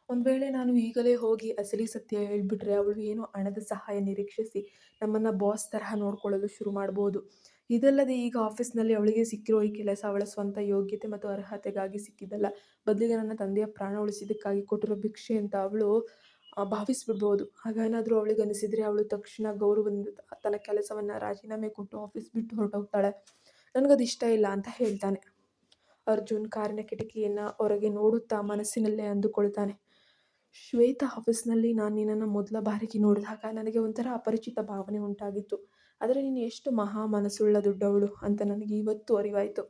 ಒಂದು ವೇಳೆ ನಾನು ಈಗಲೇ ಹೋಗಿ ಅಸಲಿ ಸತ್ಯ ಹೇಳಿಬಿಟ್ರೆ ಅವಳು ಏನೋ ಹಣದ ಸಹಾಯ ನಿರೀಕ್ಷಿಸಿ ನಮ್ಮನ್ನು ಬಾಸ್ ತರಹ ನೋಡ್ಕೊಳ್ಳಲು ಶುರು ಮಾಡ್ಬೋದು. ಇದಲ್ಲದೆ ಈಗ ಆಫೀಸ್ನಲ್ಲಿ ಅವಳಿಗೆ ಸಿಕ್ಕಿರೋ ಈ ಕೆಲಸ ಅವಳ ಸ್ವಂತ ಯೋಗ್ಯತೆ ಮತ್ತು ಅರ್ಹತೆಗಾಗಿ ಸಿಕ್ಕಿದ್ದಲ್ಲ, ಬದಲಿಗೆ ನನ್ನ ತಂದೆಯ ಪ್ರಾಣ ಉಳಿಸಿದ್ದಕ್ಕಾಗಿ ಕೊಟ್ಟಿರೋ ಭಿಕ್ಷೆ ಅಂತ ಅವಳು ಭಾವಿಸ್ಬಿಡ್ಬೋದು. ಹಾಗೇನಾದರೂ ಅವಳಿಗೆ ಅನಿಸಿದರೆ ಅವಳು ತಕ್ಷಣ ಗೌರವದಿಂದ ತನ್ನ ಕೆಲಸವನ್ನು ರಾಜೀನಾಮೆ ಕೊಟ್ಟು ಆಫೀಸ್ ಬಿಟ್ಟು ಹೊರಟೋಗ್ತಾಳೆ. ನನಗದು ಇಷ್ಟ ಇಲ್ಲ ಅಂತ ಹೇಳ್ತಾನೆ. ಅರ್ಜುನ್ ಕಾರಿನ ಕಿಟಕಿಯನ್ನು ಹೊರಗೆ ನೋಡುತ್ತಾ ಮನಸ್ಸಿನಲ್ಲೇ ಅಂದುಕೊಳ್ತಾನೆ, ಶ್ವೇತಾ, ಆಫೀಸ್ನಲ್ಲಿ ನಾನು ನಿನ್ನನ್ನು ಮೊದಲ ಬಾರಿಗೆ ನೋಡಿದಾಗ ನನಗೆ ಒಂಥರ ಅಪರಿಚಿತ ಭಾವನೆ ಉಂಟಾಗಿತ್ತು. ಆದರೆ ನೀನು ಎಷ್ಟು ಮಹಾ ಮನಸ್ಸುಳ್ಳ ದೊಡ್ಡವಳು ಅಂತ ನನಗೆ ಇವತ್ತು ಅರಿವಾಯಿತು.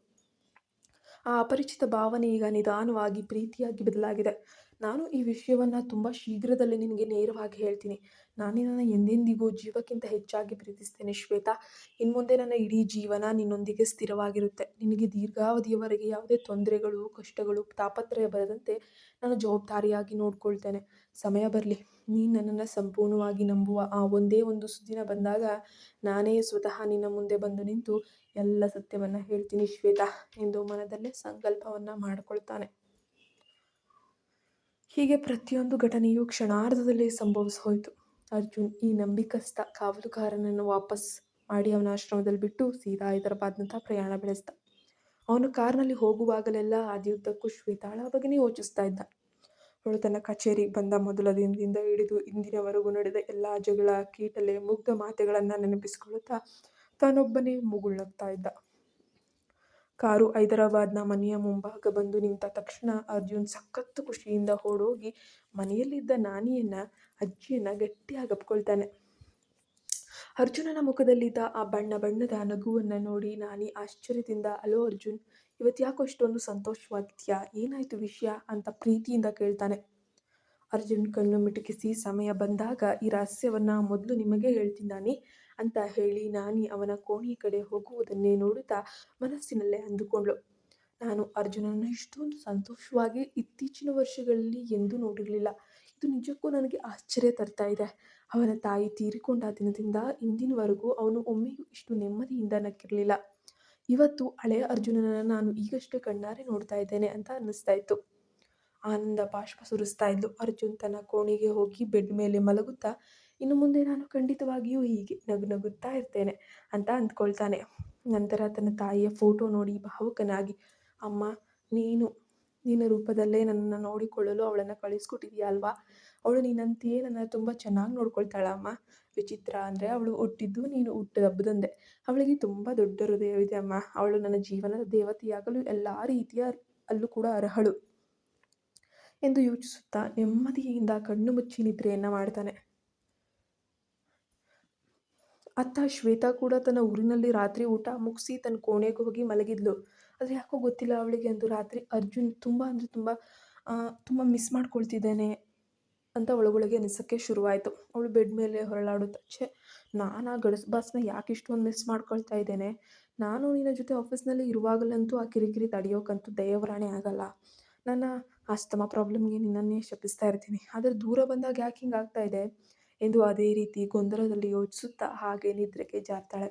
ಆ ಅಪರಿಚಿತ ಭಾವನೆ ಈಗ ನಿಧಾನವಾಗಿ ಪ್ರೀತಿಯಾಗಿ ಬದಲಾಗಿದೆ. ನಾನು ಈ ವಿಷಯವನ್ನು ತುಂಬ ಶೀಘ್ರದಲ್ಲೇ ನಿನಗೆ ನೇರವಾಗಿ ಹೇಳ್ತೀನಿ. ನಾನು ನಿನ್ನನ್ನು ಎಂದೆಂದಿಗೂ ಜೀವಕ್ಕಿಂತ ಹೆಚ್ಚಾಗಿ ಪ್ರೀತಿಸ್ತೇನೆ ಶ್ವೇತಾ. ಇನ್ಮುಂದೆ ನನ್ನ ಇಡೀ ಜೀವನ ನಿನ್ನೊಂದಿಗೆ ಸ್ಥಿರವಾಗಿರುತ್ತೆ. ನಿನಗೆ ದೀರ್ಘಾವಧಿಯವರೆಗೆ ಯಾವುದೇ ತೊಂದರೆಗಳು, ಕಷ್ಟಗಳು, ತಾಪತ್ರಯ ಬರದಂತೆ ನಾನು ಜವಾಬ್ದಾರಿಯಾಗಿ ನೋಡ್ಕೊಳ್ತೇನೆ. ಸಮಯ ಬರಲಿ, ನೀನು ನನ್ನನ್ನು ಸಂಪೂರ್ಣವಾಗಿ ನಂಬುವ ಆ ಒಂದೇ ಒಂದು ಸುದಿನ ಬಂದಾಗ ನಾನೇ ಸ್ವತಃ ನಿನ್ನ ಮುಂದೆ ಬಂದು ನಿಂತು ಎಲ್ಲ ಸತ್ಯವನ್ನು ಹೇಳ್ತೀನಿ ಶ್ವೇತಾ ಎಂದು ಮನದಲ್ಲೇ ಸಂಕಲ್ಪವನ್ನು ಮಾಡಿಕೊಳ್ತಾನೆ. ಹೀಗೆ ಪ್ರತಿಯೊಂದು ಘಟನೆಯು ಕ್ಷಣಾರ್ಧದಲ್ಲೇ ಸಂಭವಿಸೋಯ್ತು. ಅರ್ಜುನ್ ಈ ನಂಬಿಕಸ್ಥ ಕಾವಲುಗಾರನನ್ನು ವಾಪಸ್ ಮಾಡಿ ಅವನ ಆಶ್ರಮದಲ್ಲಿ ಬಿಟ್ಟು ಸೀದಾ ಹೈದರಾಬಾದ್ನಂತ ಪ್ರಯಾಣ ಬೆಳೆಸ್ದ. ಅವನು ಕಾರ್ನಲ್ಲಿ ಹೋಗುವಾಗಲೆಲ್ಲ ಹಾದಿಯುದ್ದಕ್ಕೂ ಶ್ವೇತಾಳ ಬಗ್ಗೆನೇ ಯೋಚಿಸ್ತಾ ಇದ್ದ. ಅವಳು ತನ್ನ ಕಚೇರಿಗೆ ಬಂದ ಮೊದಲ ದಿನದಿಂದ ಹಿಡಿದು ಇಂದಿನವರೆಗೂ ನಡೆದ ಎಲ್ಲ ಜಗಳ, ಕೀಟಲೆ, ಮುಗ್ಧ ಮಾತುಗಳನ್ನು ನೆನಪಿಸಿಕೊಳ್ಳುತ್ತಾ ತಾನೊಬ್ಬನೇ ಮುಗುಳ್ನಗ್ತಾ ಇದ್ದ. ಕಾರು ಹೈದರಾಬಾದ್ನ ಮನೆಯ ಮುಂಭಾಗ ಬಂದು ನಿಂತ ತಕ್ಷಣ ಅರ್ಜುನ್ ಸಖತ್ತು ಖುಷಿಯಿಂದ ಓಡೋಗಿ ಮನೆಯಲ್ಲಿದ್ದ ನಾನಿಯನ್ನ, ಅಜ್ಜಿಯನ್ನು ಗಟ್ಟಿಯಾಗಿ ಅಪ್ಕೊಳ್ತಾನೆ. ಅರ್ಜುನನ ಮುಖದಲ್ಲಿದ್ದ ಆ ಬಣ್ಣ ಬಣ್ಣದ ನಗುವನ್ನು ನೋಡಿ ನಾನಿ ಆಶ್ಚರ್ಯದಿಂದ, ಅಲೋ ಅರ್ಜುನ್, ಇವತ್ತು ಯಾಕೋ ಅಷ್ಟೊಂದು ಸಂತೋಷವಾಗಿದೆಯಾ? ಏನಾಯಿತು ವಿಷಯ ಅಂತ ಪ್ರೀತಿಯಿಂದ ಕೇಳ್ತಾನೆ. ಅರ್ಜುನ್ ಕಣ್ಣು ಮಿಟುಕಿಸಿ, ಸಮಯ ಬಂದಾಗ ಈ ರಹಸ್ಯವನ್ನು ಮೊದಲು ನಿಮಗೆ ಹೇಳ್ತೀನಿ ನಾನಿ ಅಂತ ಹೇಳಿ ನಾನಿ ಅವನ ಕೋಣೆಯ ಕಡೆ ಹೋಗುವುದನ್ನೇ ನೋಡುತ್ತಾ ಮನಸ್ಸಿನಲ್ಲೇ ಅಂದುಕೊಂಡ್ಳು. ನಾನು ಅರ್ಜುನನ್ನು ಇಷ್ಟೊಂದು ಸಂತೋಷವಾಗಿ ಇತ್ತೀಚಿನ ವರ್ಷಗಳಲ್ಲಿ ಎಂದೂ ನೋಡಿರಲಿಲ್ಲ. ಇದು ನಿಜಕ್ಕೂ ನನಗೆ ಆಶ್ಚರ್ಯ ತರ್ತಾ ಇದೆ. ಅವನ ತಾಯಿ ತೀರಿಕೊಂಡ ದಿನದಿಂದ ಇಂದಿನವರೆಗೂ ಅವನು ಒಮ್ಮೆಯೂ ಇಷ್ಟು ನೆಮ್ಮದಿಯಿಂದ ನಕ್ಕಿರಲಿಲ್ಲ. ಇವತ್ತು ಹಳೆಯ ಅರ್ಜುನನನ್ನು ನಾನು ಈಗಷ್ಟೇ ಕಣ್ಣಾರೆ ನೋಡ್ತಾ ಇದ್ದೇನೆ ಅಂತ ಅನ್ನಿಸ್ತಾ ಇತ್ತು. ಆನಂದ ಬಾಷ್ಪ ಸುರಿಸ್ತಾ ಇದ್ಲು. ಅರ್ಜುನ್ ತನ್ನ ಕೋಣೆಗೆ ಹೋಗಿ ಬೆಡ್ ಮೇಲೆ ಮಲಗುತ್ತಾ, ಇನ್ನು ಮುಂದೆ ನಾನು ಖಂಡಿತವಾಗಿಯೂ ಹೀಗೆ ನಗುತ್ತಾ ಇರ್ತೇನೆ ಅಂತ ಅಂದ್ಕೊಳ್ತಾನೆ. ನಂತರ ತನ್ನ ತಾಯಿಯ ಫೋಟೋ ನೋಡಿ ಭಾವುಕನಾಗಿ, ಅಮ್ಮ, ನೀನು ನಿನ್ನ ರೂಪದಲ್ಲೇ ನನ್ನನ್ನು ನೋಡಿಕೊಳ್ಳಲು ಅವಳನ್ನು ಕಳಿಸ್ಕೊಟ್ಟಿದೀಯ ಅಲ್ವಾ? ಅವಳು ನಿನ್ನಂತೆಯೇ ನನ್ನ ತುಂಬ ಚೆನ್ನಾಗಿ ನೋಡ್ಕೊಳ್ತಾಳ ಅಮ್ಮ. ವಿಚಿತ್ರ ಅಂದರೆ ಅವಳು ಹುಟ್ಟಿದ್ದು ನೀನು ಹುಟ್ಟಿದ ಹಬ್ಬದಂದೆ. ಅವಳಿಗೆ ತುಂಬ ದೊಡ್ಡ ಹೃದಯವಿದೆ ಅಮ್ಮ. ಅವಳು ನನ್ನ ಜೀವನದ ದೇವತೆಯಾಗಲು ಎಲ್ಲ ರೀತಿಯ ಅಲ್ಲೂ ಕೂಡ ಅರ್ಹಳು ಎಂದು ಯೋಚಿಸುತ್ತಾ ನೆಮ್ಮದಿಯಿಂದ ಕಣ್ಣು ಮುಚ್ಚಿ ನಿದ್ರೆಯನ್ನು ಮಾಡ್ತಾನೆ. ಅತ್ತ ಶ್ವೇತಾ ಕೂಡ ತನ್ನ ಊರಿನಲ್ಲಿ ರಾತ್ರಿ ಊಟ ಮುಗಿಸಿ ತನ್ನ ಕೋಣೆಗೆ ಹೋಗಿ ಮಲಗಿದ್ಲು. ಆದರೆ ಯಾಕೋ ಗೊತ್ತಿಲ್ಲ ಅವಳಿಗೆ ಅಂದು ರಾತ್ರಿ ಅರ್ಜುನ್ ತುಂಬ ಅಂದರೆ ತುಂಬ ತುಂಬ ಮಿಸ್ ಮಾಡ್ಕೊಳ್ತಿದ್ದೇನೆ ಅಂತ ಒಳಗೊಳಗೆ ಅನಿಸೋಕ್ಕೆ ಶುರುವಾಯಿತು. ಅವಳು ಬೆಡ್ ಮೇಲೆ ಹೊರಳಾಡುತ್ತಾ, ಛೇ, ನಾನು ಆ ಗಡಸು ಬಾಸ್‌ನ ಯಾಕೆ ಇಷ್ಟೊಂದು ಮಿಸ್ ಮಾಡ್ಕೊಳ್ತಾ ಇದ್ದೇನೆ. ನಾನು ನಿನ್ನ ಜೊತೆ ಆಫೀಸ್ನಲ್ಲಿ ಇರುವಾಗಲಂತೂ ಆ ಕಿರಿಕಿರಿ ತಡೆಯೋಕ್ಕಂತೂ ದೇವರಾಣೆ ಆಗಲ್ಲ. ನನ್ನ ಆಸ್ತಮಾ ಪ್ರಾಬ್ಲಮ್‌ಗೆ ನಿನ್ನನ್ನೇ ಶಪಿಸ್ತಾ ಇರ್ತೀನಿ. ಆದರೆ ದೂರ ಬಂದಾಗ ಯಾಕೆ ಹಿಂಗಾಗ್ತಾ ಇದೆ ಎಂದು ಅದೇ ರೀತಿ ಗೊಂದಲದಲ್ಲಿ ಯೋಚಿಸುತ್ತಾ ಹಾಗೆ ನಿದ್ರೆಗೆ ಜಾರ್ತಾಳೆ.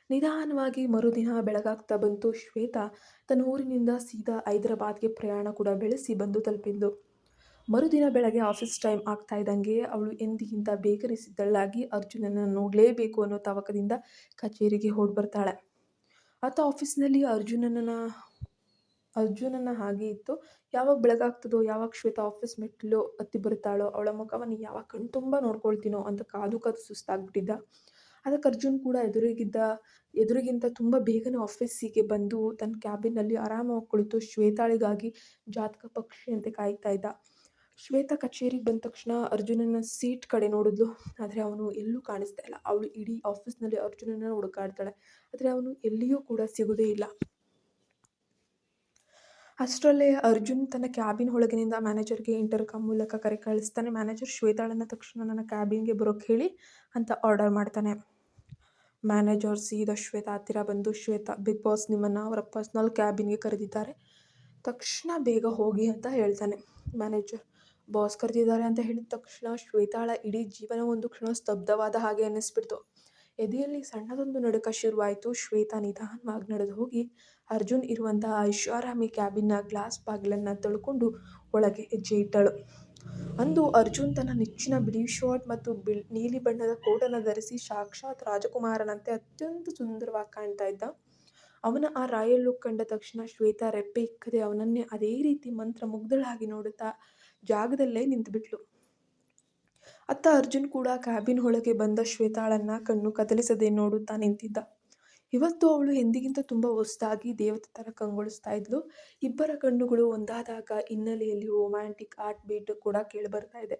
ನಿಧಾನವಾಗಿ ಮರುದಿನ ಬೆಳಗಾಗ್ತಾ ಬಂತು. ಶ್ವೇತಾ ತನ್ನ ಊರಿನಿಂದ ಸೀದಾ ಹೈದರಾಬಾದ್‌ಗೆ ಪ್ರಯಾಣ ಕೂಡ ಬೆಳೆಸಿ ಬಂದು ತಲುಪಿದ್ಲು. ಮರುದಿನ ಬೆಳಗ್ಗೆ ಆಫೀಸ್ ಟೈಮ್ ಆಗ್ತಾ ಇದ್ದಂಗೆ ಅವಳು ಎಂದಿಗಿಂತ ಬೇಗನೆ ಸಿದ್ಧಳಾಗಿ ಅರ್ಜುನನ್ನು ನೋಡಲೇಬೇಕು ಅನ್ನೋ ತವಕದಿಂದ ಕಚೇರಿಗೆ ಬರ್ತಾಳೆ. ಆತ ಆಫೀಸ್ನಲ್ಲಿ ಅರ್ಜುನನ ಹಾಗೆ ಇತ್ತು. ಯಾವಾಗ ಬೆಳಗಾಗ್ತದೋ, ಯಾವಾಗ ಶ್ವೇತಾ ಆಫೀಸ್ ಮೆಟ್ಟಿಲು ಹತ್ತಿ ಬರ್ತಾಳೋ, ಅವಳ ಮುಖವನ್ನು ಯಾವಾಗ ಕಣ್ತುಂಬ ನೋಡ್ಕೊಳ್ತೀನೋ ಅಂತ ಕಾದು ಕಾದು ಸುಸ್ತಾಗ್ಬಿಟ್ಟಿದ್ದ. ಅದಕ್ಕೆ ಅರ್ಜುನ್ ಕೂಡ ಎದುರಿಗಿಂತ ತುಂಬ ಬೇಗನೆ ಆಫೀಸಿಗೆ ಬಂದು ತನ್ನ ಕ್ಯಾಬಿನ್ನಲ್ಲಿ ಆರಾಮವಾಗಿ ಕುಳಿತು ಶ್ವೇತಾಳಿಗಾಗಿ ಜಾತಕ ಪಕ್ಷಿಯಂತೆ ಕಾಯ್ತಾ ಇದ್ದ. ಶ್ವೇತಾ ಕಚೇರಿಗೆ ಬಂದ ತಕ್ಷಣ ಅರ್ಜುನನ ಸೀಟ್ ಕಡೆ ನೋಡಿದ್ಲು. ಆದರೆ ಅವನು ಎಲ್ಲೂ ಕಾಣಿಸ್ತಾ ಇಲ್ಲ. ಅವಳು ಇಡೀ ಆಫೀಸ್ನಲ್ಲಿ ಅರ್ಜುನನ ಹುಡುಕಾಡ್ತಾಳೆ. ಆದರೆ ಅವನು ಎಲ್ಲಿಯೂ ಕೂಡ ಸಿಗೋದೇ ಇಲ್ಲ. ಅಷ್ಟರಲ್ಲೇ ಅರ್ಜುನ್ ತನ್ನ ಕ್ಯಾಬಿನ್ ಒಳಗಿನಿಂದ ಮ್ಯಾನೇಜರ್ಗೆ ಇಂಟರ್ಕಾಮ್ ಮೂಲಕ ಕರೆ ಕಳಿಸ್ತಾನೆ. ಮ್ಯಾನೇಜರ್ ಶ್ವೇತಾಳನ್ನ ತಕ್ಷಣ ನನ್ನ ಕ್ಯಾಬಿನ್ಗೆ ಬರೋಕ್ಕೆ ಹೇಳಿ ಅಂತ ಆರ್ಡರ್ ಮಾಡ್ತಾನೆ. ಮ್ಯಾನೇಜರ್ ಸೀದಾ ಶ್ವೇತಾ ಹತ್ತಿರ ಬಂದು, ಶ್ವೇತಾ, ಬಿಗ್ ಬಾಸ್ ನಿಮ್ಮನ್ನು ಅವರ ಪರ್ಸ್ನಲ್ ಕ್ಯಾಬಿನ್ಗೆ ಕರೆದಿದ್ದಾರೆ, ತಕ್ಷಣ ಬೇಗ ಹೋಗಿ ಅಂತ ಹೇಳ್ತಾನೆ. ಮ್ಯಾನೇಜರ್ ಬಾಸ್ ಕರೆದಿದ್ದಾರೆ ಅಂತ ಹೇಳಿದ ತಕ್ಷಣ ಶ್ವೇತಾಳ ಇಡೀ ಜೀವನ ಒಂದು ಕ್ಷಣ ಸ್ತಬ್ಧವಾದ ಹಾಗೆ ಅನ್ನಿಸ್ಬಿಡ್ತು. ಎದೆಯಲ್ಲಿ ಸಣ್ಣದೊಂದು ನಡುಕ ಶುರುವಾಯಿತು. ಶ್ವೇತಾ ನಿಧಾನವಾಗಿ ನಡೆದು ಹೋಗಿ ಅರ್ಜುನ್ ಇರುವಂತಹ ಐಷಾರಾಮಿ ಕ್ಯಾಬಿನ್ನ ಗ್ಲಾಸ್ ಬಾಗಿಲನ್ನು ತಳ್ಕೊಂಡು ಒಳಗೆ ಹೆಜ್ಜೆ ಇಟ್ಟಳು. ಅಂದು ಅರ್ಜುನ್ ತನ್ನ ನೆಚ್ಚಿನ ಬಿಳಿ ಶರ್ಟ್ ಮತ್ತು ನೀಲಿ ಬಣ್ಣದ ಕೋಟನ್ನು ಧರಿಸಿ ಸಾಕ್ಷಾತ್ ರಾಜಕುಮಾರನಂತೆ ಅತ್ಯಂತ ಸುಂದರವಾಗಿ ಕಾಣ್ತಾ ಇದ್ದ. ಅವನ ಆ ರಾಯಲ್ ಲುಕ್ ಕಂಡ ತಕ್ಷಣ ಶ್ವೇತಾ ರೆಪ್ಪೆ ಇಕ್ಕದೆ ಅವನನ್ನೇ ಅದೇ ರೀತಿ ಮಂತ್ರ ಮುಗ್ಧಳಾಗಿ ನೋಡುತ್ತಾ ಜಾಗದಲ್ಲೇ ನಿಂತುಬಿಟ್ಲು. ಅತ್ತ ಅರ್ಜುನ್ ಕೂಡ ಕ್ಯಾಬಿನ್ ಒಳಗೆ ಬಂದ ಶ್ವೇತಾಳನ್ನು ಕಣ್ಣು ಕದಲಿಸದೆ ನೋಡುತ್ತಾ ನಿಂತಿದ್ದ. ಇವತ್ತು ಅವಳು ಎಂದಿಗಿಂತ ತುಂಬ ಹೊಸದಾಗಿ ದೇವತೆ ಥರ ಕಂಗೊಳಿಸ್ತಾ ಇದ್ಲು. ಇಬ್ಬರ ಕಣ್ಣುಗಳು ಒಂದಾದಾಗ ಹಿನ್ನೆಲೆಯಲ್ಲಿ ರೊಮ್ಯಾಂಟಿಕ್ ಹಾರ್ಟ್ ಬೀಟ್ ಕೂಡ ಕೇಳಿಬರ್ತಾ ಇದೆ.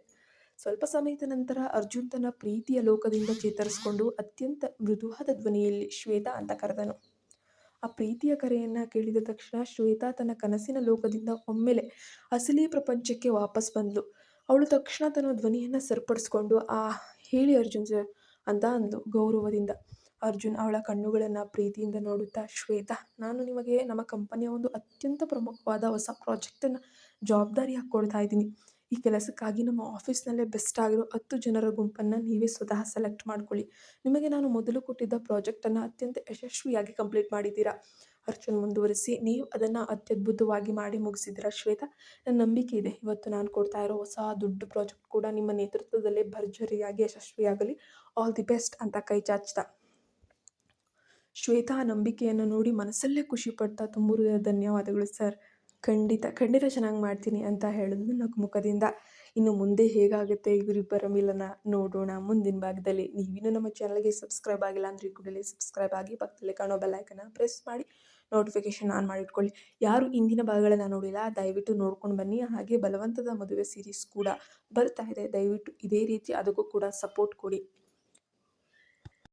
ಸ್ವಲ್ಪ ಸಮಯದ ನಂತರ ಅರ್ಜುನ್ ತನ್ನ ಪ್ರೀತಿಯ ಲೋಕದಿಂದ ಚೇತರಿಸಿಕೊಂಡು ಅತ್ಯಂತ ಮೃದುವಾದ ಧ್ವನಿಯಲ್ಲಿ ಶ್ವೇತಾ ಅಂತ ಕರೆದನು. ಆ ಪ್ರೀತಿಯ ಕರೆಯನ್ನು ಕೇಳಿದ ತಕ್ಷಣ ಶ್ವೇತಾ ತನ್ನ ಕನಸಿನ ಲೋಕದಿಂದ ಒಮ್ಮೆಲೆ ಅಸಲಿ ಪ್ರಪಂಚಕ್ಕೆ ವಾಪಸ್ ಬಂದಳು. ಅವಳು ತಕ್ಷಣ ತನ್ನ ಧ್ವನಿಯನ್ನು ಸರಿಪಡಿಸ್ಕೊಂಡು ಹೇಳಿ ಅರ್ಜುನ್ ಸರ್ ಅಂತ ಅಂದ್ಲು ಗೌರವದಿಂದ. ಅರ್ಜುನ್ ಅವಳ ಕಣ್ಣುಗಳನ್ನು ಪ್ರೀತಿಯಿಂದ ನೋಡುತ್ತಾ, ಶ್ವೇತಾ, ನಾನು ನಿಮಗೆ ನಮ್ಮ ಕಂಪನಿಯ ಒಂದು ಅತ್ಯಂತ ಪ್ರಮುಖವಾದ ಹೊಸ ಪ್ರಾಜೆಕ್ಟನ್ನು ಜವಾಬ್ದಾರಿಯಾಗಿ ಕೊಡ್ತಾ ಇದ್ದೀನಿ. ಈ ಕೆಲಸಕ್ಕಾಗಿ ನಮ್ಮ ಆಫೀಸ್ನಲ್ಲೇ ಬೆಸ್ಟ್ ಆಗಿರೋ 10 ಜನರ ಗುಂಪನ್ನು ನೀವೇ ಸ್ವತಃ ಸೆಲೆಕ್ಟ್ ಮಾಡ್ಕೊಳ್ಳಿ. ನಿಮಗೆ ನಾನು ಮೊದಲು ಕೊಟ್ಟಿದ್ದ ಪ್ರಾಜೆಕ್ಟನ್ನು ಅತ್ಯಂತ ಯಶಸ್ವಿಯಾಗಿ ಕಂಪ್ಲೀಟ್ ಮಾಡಿದ್ದೀರಾ. ಅರ್ಜುನ್ ಮುಂದುವರಿಸಿ, ನೀವು ಅದನ್ನು ಅತ್ಯದ್ಭುತವಾಗಿ ಮಾಡಿ ಮುಗಿಸಿದ್ದೀರಾ ಶ್ವೇತಾ. ನನ್ನ ನಂಬಿಕೆ ಇದೆ, ಇವತ್ತು ನಾನು ಕೊಡ್ತಾ ಇರೋ ಹೊಸ ದೊಡ್ಡ ಪ್ರಾಜೆಕ್ಟ್ ಕೂಡ ನಿಮ್ಮ ನೇತೃತ್ವದಲ್ಲೇ ಭರ್ಜರಿಯಾಗಿ ಯಶಸ್ವಿಯಾಗಲಿ. ಆಲ್ ದಿ ಬೆಸ್ಟ್ ಅಂತ ಕೈ ಚಾಚ್ದ. ಶ್ವೇತಾ ನಂಬಿಕೆಯನ್ನು ನೋಡಿ ಮನಸ್ಸಲ್ಲೇ ಖುಷಿಪಡ್ತಾ, ತುಂಬ ಧನ್ಯವಾದಗಳು ಸರ್, ಖಂಡಿತ ಚೆನ್ನಾಗಿ ಮಾಡ್ತೀನಿ ಅಂತ ಹೇಳಿದ್ಲು ನಗುಮುಖದಿಂದ. ಇನ್ನು ಮುಂದೆ ಹೇಗಾಗುತ್ತೆ ಇವರಿಬ್ಬರ ಮಿಲನ ನೋಡೋಣ ಮುಂದಿನ ಭಾಗದಲ್ಲಿ. ನೀವಿನ್ನೂ ನಮ್ಮ ಚಾನಲ್ಗೆ ಸಬ್ಸ್ಕ್ರೈಬ್ ಆಗಿಲ್ಲ ಅಂದರೆ ಕೂಡಲೇ ಸಬ್ಸ್ಕ್ರೈಬ್ ಆಗಿ ಪಕ್ಕದಲ್ಲಿ ಕಾಣೋ ಬೆಲ್ಲೈಕನ್ನ ಪ್ರೆಸ್ ಮಾಡಿ ನೋಟಿಫಿಕೇಷನ್ ಆನ್ ಮಾಡಿಟ್ಕೊಳ್ಳಿ. ಯಾರು ಇಂದಿನ ಭಾಗಗಳನ್ನು ನೋಡಿಲ್ಲ ದಯವಿಟ್ಟು ನೋಡ್ಕೊಂಡು ಬನ್ನಿ. ಹಾಗೆ ಬಲವಂತದ ಮದುವೆ ಸೀರೀಸ್ ಕೂಡ ಬರ್ತಾ ಇದೆ, ದಯವಿಟ್ಟು ಇದೇ ರೀತಿ ಅದಕ್ಕೂ ಕೂಡ ಸಪೋರ್ಟ್ ಕೊಡಿ.